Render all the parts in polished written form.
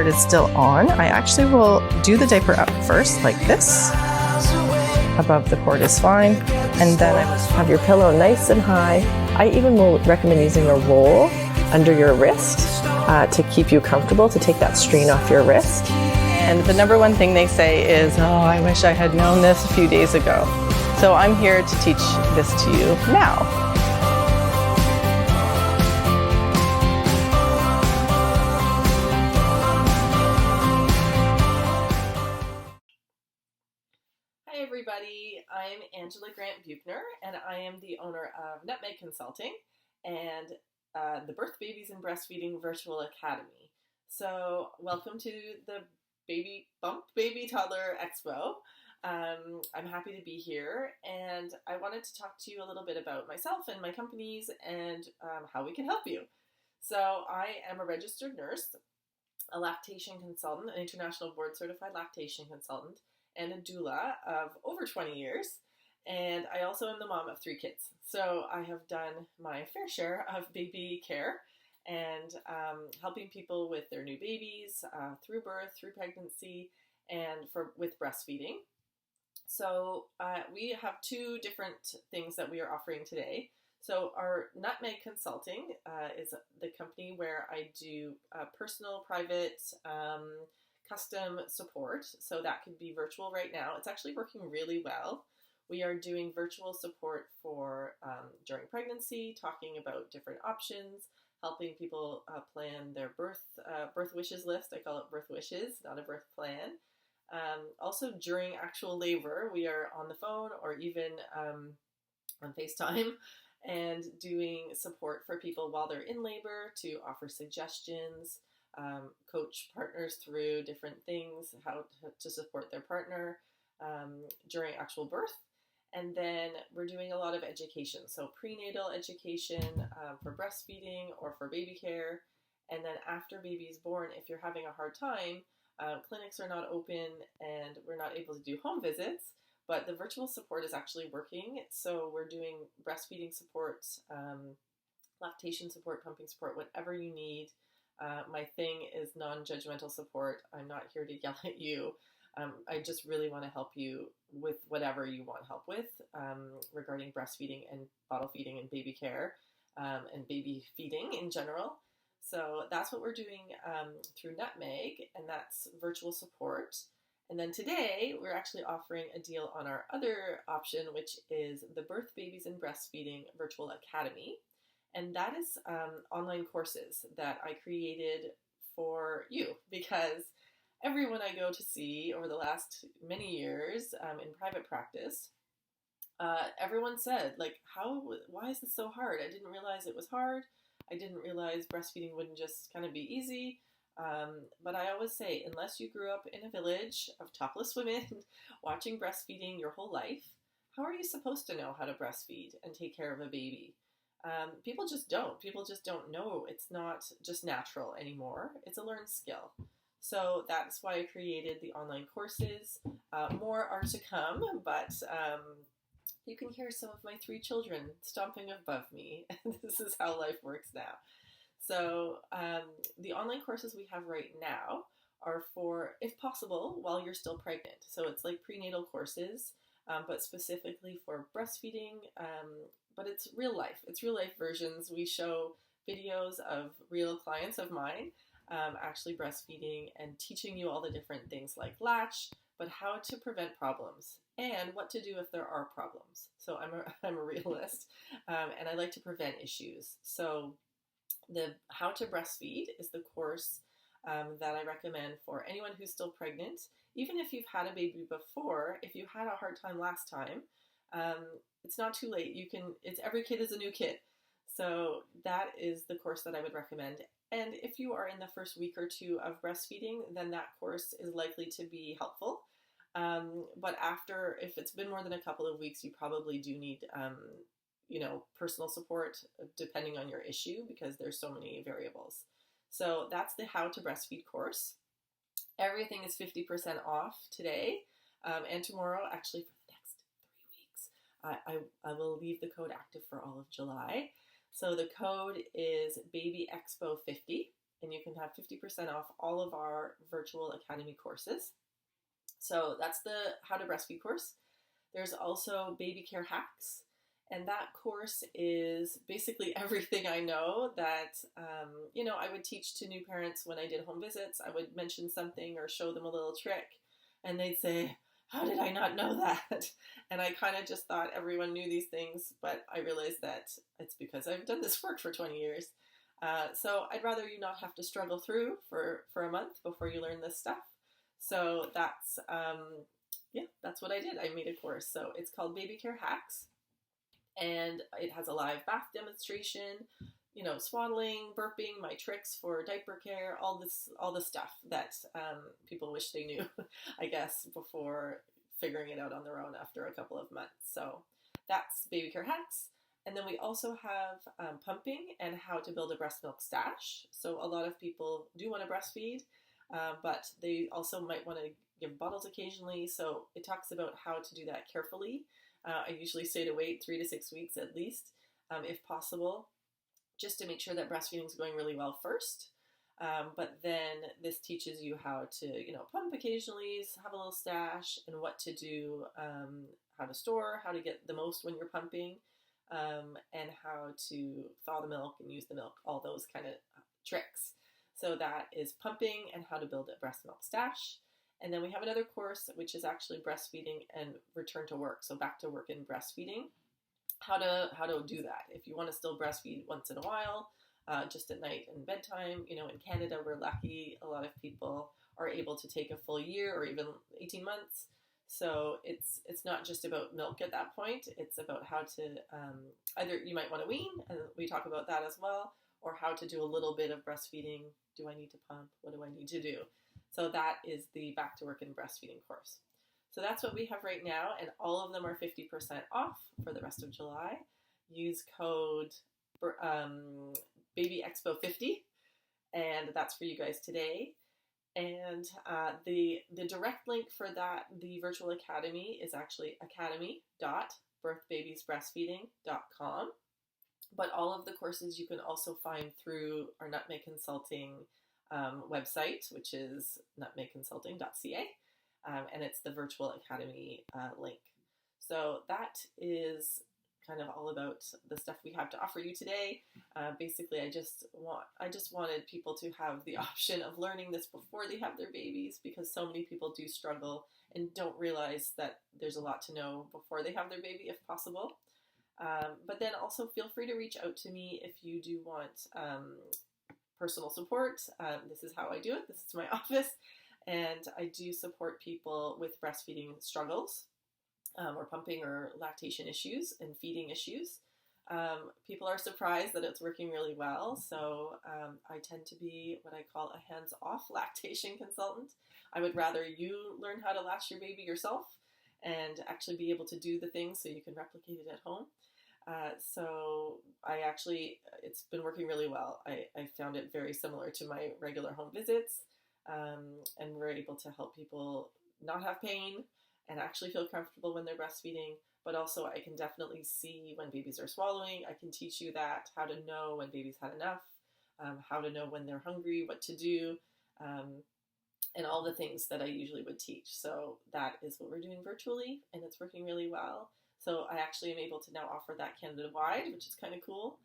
cord is still on, I actually will do the diaper up first, like this. Above the cord is fine. And then I have your pillow nice and high. I even will recommend using a roll under your wrist to keep you comfortable, to take that strain off your wrist. And the number one thing they say is, oh, I wish I had known this a few days ago. So I'm here to teach this to you now. Hi everybody, I'm Angela Grant-Buchner and I am the owner of Nutmeg Consulting and the Birth, Babies, and Breastfeeding Virtual Academy. So welcome to the Baby Toddler EXPO. I'm happy to be here and I wanted to talk to you a little bit about myself and my companies and how we can help you. So I am a registered nurse, a lactation consultant, an international board certified lactation consultant, and a doula of over 20 years. And I also am the mom of 3 kids. So I have done my fair share of baby care and helping people with their new babies through birth, through pregnancy, and with breastfeeding. So we have 2 different things that we are offering today. So our Nutmeg Consulting is the company where I do personal, private, custom support. So that could be virtual right now. It's actually working really well. We are doing virtual support for during pregnancy, talking about different options, helping people plan their birth wishes list. I call it birth wishes, not a birth plan. Also during actual labor, we are on the phone or even on FaceTime and doing support for people while they're in labor to offer suggestions, coach partners through different things, how to support their partner during actual birth. And then we're doing a lot of education, so prenatal education for breastfeeding or for baby care. And then after baby is born, if you're having a hard time, clinics are not open and we're not able to do home visits, but the virtual support is actually working. So we're doing breastfeeding support, lactation support, pumping support, whatever you need. My thing is non-judgmental support. I'm not here to yell at you. I just really want to help you with whatever you want help with regarding breastfeeding and bottle feeding and baby care and baby feeding in general. So that's what we're doing through Nutmeg, and that's virtual support. And then today we're actually offering a deal on our other option, which is the Birth, Babies, and Breastfeeding Virtual Academy. And that is online courses that I created for you because everyone I go to see over the last many years in private practice, everyone said, like, why is this so hard? I didn't realize it was hard. I didn't realize breastfeeding wouldn't just kind of be easy. But I always say, unless you grew up in a village of topless women watching breastfeeding your whole life, how are you supposed to know how to breastfeed and take care of a baby? People just don't. People just don't know. It's not just natural anymore. It's a learned skill. So that's why I created the online courses. More are to come, but you can hear some of my 3 children stomping above me. This is how life works now. So the online courses we have right now are for, if possible, while you're still pregnant. So it's like prenatal courses, but specifically for breastfeeding, but it's real life. It's real life versions. We show videos of real clients of mine actually breastfeeding and teaching you all the different things like latch, but how to prevent problems and what to do if there are problems. So I'm a realist and I like to prevent issues. So the How to Breastfeed is the course that I recommend for anyone who's still pregnant. Even if you've had a baby before, if you had a hard time last time, it's not too late. It's every kid is a new kid. So that is the course that I would recommend. And if you are in the first week or 2 of breastfeeding, then that course is likely to be helpful. But after, if it's been more than a couple of weeks, you probably do need, personal support depending on your issue because there's so many variables. So that's the How to Breastfeed course. Everything is 50% off today and tomorrow, actually for the next 3 weeks. I will leave the code active for all of July. So the code is Baby Expo 50, and you can have 50% off all of our virtual academy courses. So that's the How to Breastfeed course. There's also Baby Care Hacks, and that course is basically everything I know that, I would teach to new parents when I did home visits. I would mention something or show them a little trick, and they'd say, how did I not know that? And I kind of just thought everyone knew these things, but I realized that it's because I've done this work for 20 years. So I'd rather you not have to struggle through for a month before you learn this stuff. So that's what I did. I made a course. So it's called Baby Care Hacks, and it has a live bath demonstration, swaddling, burping, my tricks for diaper care, all the stuff that people wish they knew, I guess, before figuring it out on their own after a couple of months. So that's Baby Care Hacks. And then we also have pumping and how to build a breast milk stash. So a lot of people do want to breastfeed, but they also might want to give bottles occasionally. So it talks about how to do that carefully. I usually say to wait 3 to 6 weeks at least, if possible, just to make sure that breastfeeding is going really well first. But then this teaches you how to, pump occasionally, have a little stash, and what to do, how to store, how to get the most when you're pumping, and how to thaw the milk and use the milk, all those kind of tricks. So that is pumping and how to build a breast milk stash. And then we have another course, which is actually breastfeeding and return to work. So back to work in breastfeeding, how to do that. If you want to still breastfeed once in a while, just at night and bedtime, in Canada, we're lucky. A lot of people are able to take a full year or even 18 months. So it's not just about milk at that point. It's about how to, either you might want to wean, and we talk about that as well, or how to do a little bit of breastfeeding. Do I need to pump? What do I need to do? So that is the Back to Work in Breastfeeding course. So that's what we have right now, and all of them are 50% off for the rest of July. Use code Baby Expo 50, and that's for you guys today. And the direct link for that, the virtual academy, is actually academy.birthbabiesbreastfeeding.com. But all of the courses you can also find through our Nutmeg Consulting website, which is nutmegconsulting.ca, and it's the virtual academy link. So that is kind of all about the stuff we have to offer you today. Basically, I just wanted people to have the option of learning this before they have their babies, because so many people do struggle and don't realize that there's a lot to know before they have their baby, if possible. But then also feel free to reach out to me if you do want personal support. This is how I do it. This is my office, and I do support people with breastfeeding struggles, or pumping or lactation issues and feeding issues. People are surprised that it's working really well, so I tend to be what I call a hands-off lactation consultant. I would rather you learn how to latch your baby yourself and actually be able to do the things so you can replicate it at home. So it's been working really well. I found it very similar to my regular home visits, and we're able to help people not have pain and actually feel comfortable when they're breastfeeding. But also I can definitely see when babies are swallowing. I can teach you that, how to know when baby's had enough, how to know when they're hungry, what to do, and all the things that I usually would teach. So that is what we're doing virtually, and it's working really well. So I actually am able to now offer that Canada-wide, which is kind of cool.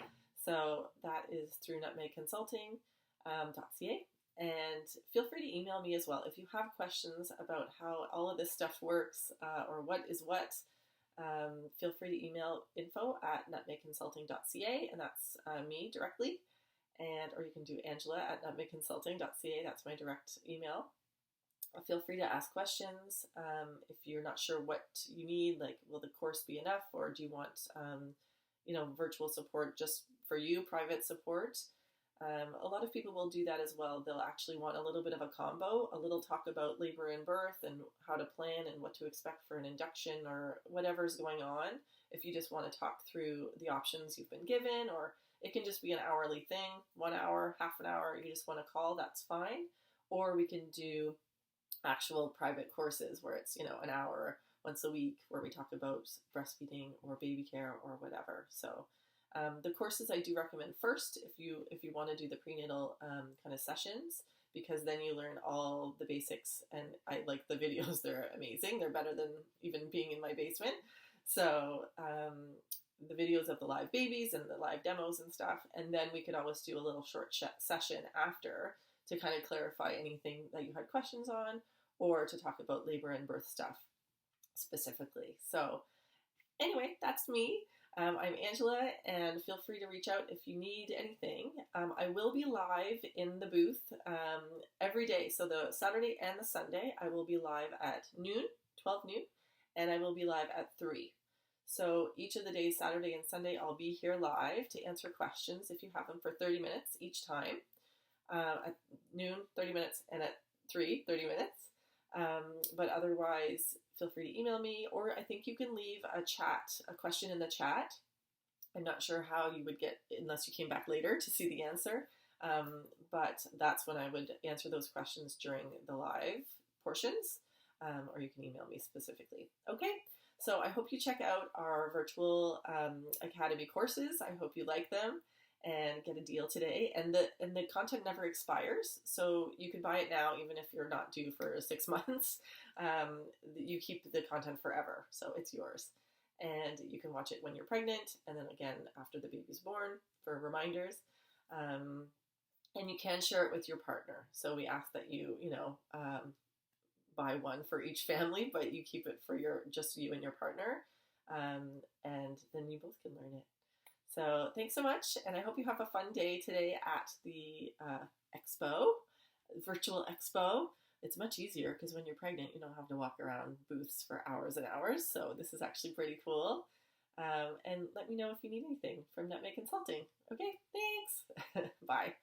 So that is through nutmegconsulting.ca. And feel free to email me as well. If you have questions about how all of this stuff works, or what is what, feel free to email info@nutmegconsulting.ca, and that's me directly. Or you can do Angela@nutmegconsulting.ca. That's my direct email. Feel free to ask questions. If you're not sure what you need, like, will the course be enough, or do you want, virtual support just for you, private support? A lot of people will do that as well. They'll actually want a little bit of a combo, a little talk about labor and birth and how to plan and what to expect for an induction or whatever's going on. If you just want to talk through the options you've been given, or it can just be an hourly thing, 1 hour, half an hour, you just want to call, that's fine. Or we can do actual private courses where it's, an hour once a week where we talk about breastfeeding or baby care or whatever. So The courses I do recommend first if you want to do the prenatal kind of sessions, because then you learn all the basics, and I like the videos. They're amazing. They're better than even being in my basement. So the videos of the live babies and the live demos and stuff, and then we could always do a little short session after to kind of clarify anything that you had questions on, or to talk about labor and birth stuff specifically. So anyway, that's me. I'm Angela, and feel free to reach out if you need anything. I will be live in the booth every day. So the Saturday and the Sunday, I will be live at noon, 12 noon, and I will be live at 3. So each of the days, Saturday and Sunday, I'll be here live to answer questions if you have them for 30 minutes each time. At noon, 30 minutes, and at 3, 30 minutes. But otherwise, feel free to email me, or I think you can leave a question in the chat. I'm not sure how you would get, unless you came back later to see the answer. But that's when I would answer those questions during the live portions, or you can email me specifically. Okay, so I hope you check out our virtual academy courses. I hope you like them and get a deal today. And the content never expires, so you can buy it now even if you're not due for 6 months. You keep the content forever, so it's yours. And you can watch it when you're pregnant, and then again after the baby's born for reminders. And you can share it with your partner. So we ask that you buy one for each family, but you keep it for just you and your partner, and then you both can learn it. So thanks so much, and I hope you have a fun day today at the expo, virtual expo. It's much easier because when you're pregnant, you don't have to walk around booths for hours and hours. So this is actually pretty cool. And let me know if you need anything from Nutmeg Consulting. Okay, thanks. Bye.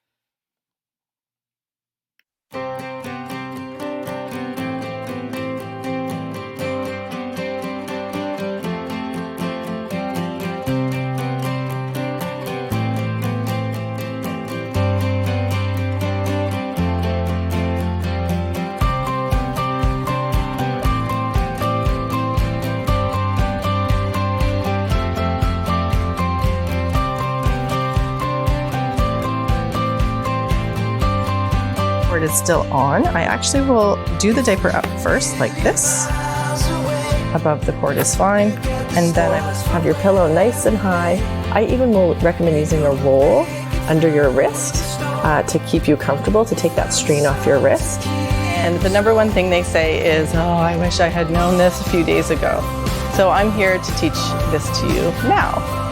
Is still on, I actually will do the diaper up first like this. Above the cord is fine. And then I have your pillow nice and high. I even will recommend using a roll under your wrist to keep you comfortable, to take that strain off your wrist. And the number one thing they say is, oh, I wish I had known this a few days ago. So I'm here to teach this to you now.